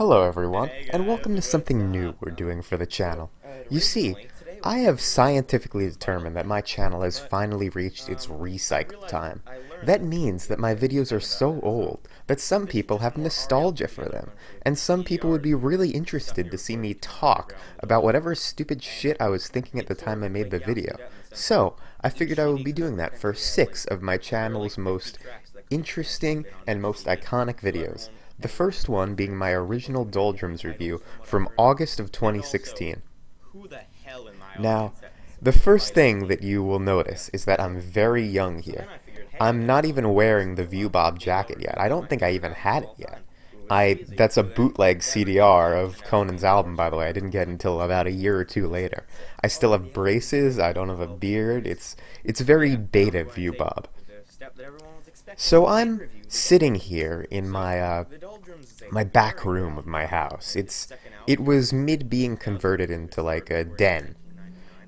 Hello everyone, and welcome to something new we're doing for the channel. You see, I have scientifically determined that my channel has finally reached its recycle time. That means that my videos are so old that some people have nostalgia for them, and some people would be really interested to see me talk about whatever stupid shit I was thinking at the time I made the video. So, I figured I would be doing that for 6 of my channel's most interesting and most iconic videos. The first one being my original Doldrums review from August of 2016. Now, the first thing that you will notice is that I'm very young here. I'm not even wearing the Viewbob jacket yet. I don't think I even had it yet. That's a bootleg CDR of Conan's album, by the way. I didn't get it until about a year or two later. I still have braces, I don't have a beard. It's very beta Viewbob. So I'm sitting here in my back room of my house. It was mid being converted into like a den.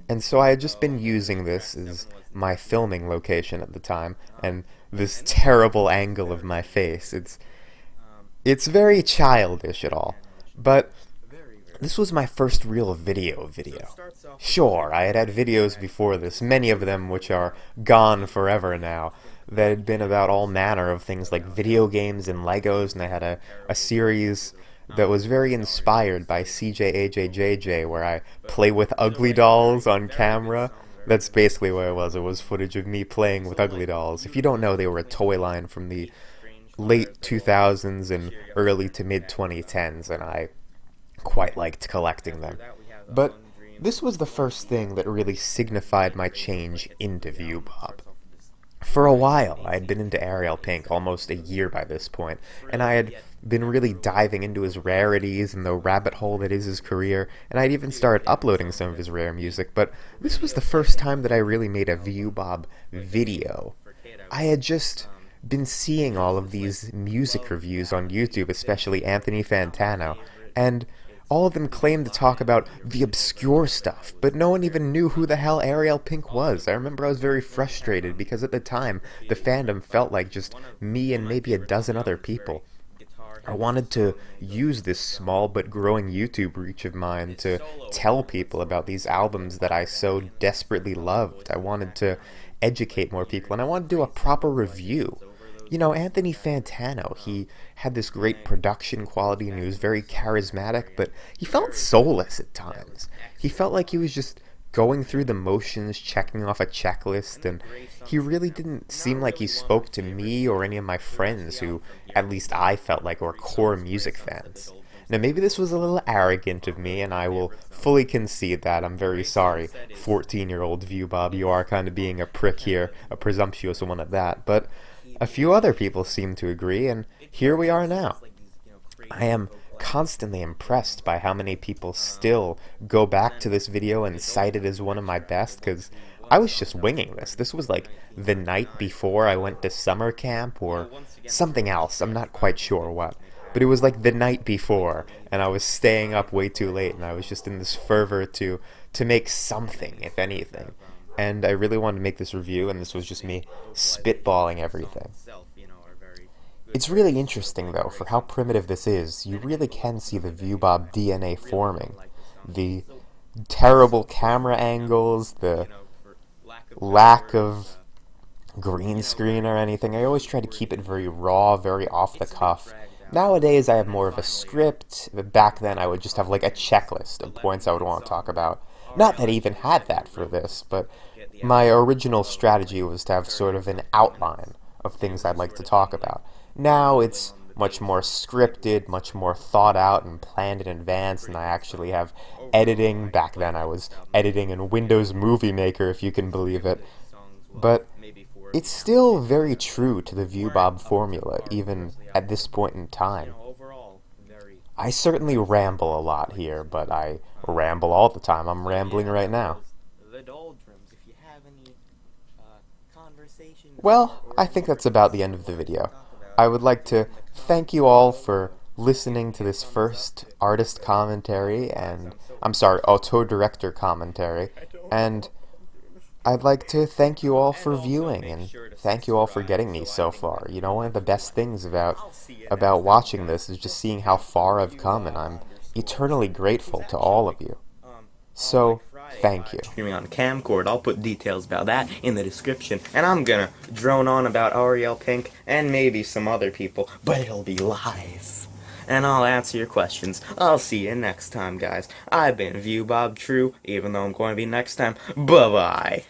And so I had just been using this as my filming location at the time, and this terrible angle of my face. It's very childish at all. But this was my first real video. Sure, I had videos before this, many of them which are gone forever now, that had been about all manner of things like video games and Legos, and I had a series that was very inspired by CJAJJJ, where I play with ugly dolls on camera. That's basically what it was. It was footage of me playing with ugly dolls. If you don't know, they were a toy line from the late 2000s and early to mid 2010s, and I quite liked collecting them. But this was the first thing that really signified my change into Viewbob. For a while, I had been into Ariel Pink, almost a year by this point, and I had been really diving into his rarities and the rabbit hole that is his career, and I'd even started uploading some of his rare music, but this was the first time that I really made a Viewbob video. I had just been seeing all of these music reviews on YouTube, especially Anthony Fantano, and all of them claimed to talk about the obscure stuff, but no one even knew who the hell Ariel Pink was. I remember I was very frustrated because at the time, the fandom felt like just me and maybe a dozen other people. I wanted to use this small but growing YouTube reach of mine to tell people about these albums that I so desperately loved. I wanted to educate more people, and I wanted to do a proper review. You know, Anthony Fantano, he had this great production quality and he was very charismatic, but he felt soulless at times. He felt like he was just going through the motions, checking off a checklist, and he really didn't seem like he spoke to me or any of my friends who, at least I felt like, were core music fans. Now, maybe this was a little arrogant of me, and I will fully concede that. I'm very sorry, 14-year-old Viewbob, you are kind of being a prick here, a presumptuous one at that, but a few other people seem to agree, and here we are now. I am constantly impressed by how many people still go back to this video and cite it as one of my best, because I was just winging this. This was like the night before I went to summer camp or something else. I'm not quite sure what. But it was like the night before, and I was staying up way too late, and I was just in this fervor to make something, if anything. And I really wanted to make this review, and this was just me spitballing everything. It's really interesting, though, for how primitive this is. You really can see the Viewbob DNA forming. The terrible camera angles, the lack of green screen or anything. I always try to keep it very raw, very off the cuff. Nowadays, I have more of a script. Back then, I would just have like a checklist of points I would want to talk about. Not that I even had that for this, but my original strategy was to have sort of an outline of things I'd like to talk about. Now it's much more scripted, much more thought out and planned in advance, and I actually have editing. Back then I was editing in Windows Movie Maker, if you can believe it. But it's still very true to the Viewbob formula, even at this point in time. I certainly ramble a lot here, but I ramble all the time. I'm rambling right now. Well, I think that's about the end of the video. I would like to thank you all for listening to this first artist commentary, and, auto-director commentary, and I'd like to thank you all for viewing and thank you all for getting me so far. You know, one of the best things about watching this is just seeing how far I've come, and I'm eternally grateful to all of you. So, thank you. Streaming on a camcorder. I'll put details about that in the description. And I'm gonna drone on about Ariel Pink and maybe some other people, but it'll be live. And I'll answer your questions. I'll see you next time, guys. I've been Viewbob True, even though I'm going to be next time. Bye-bye.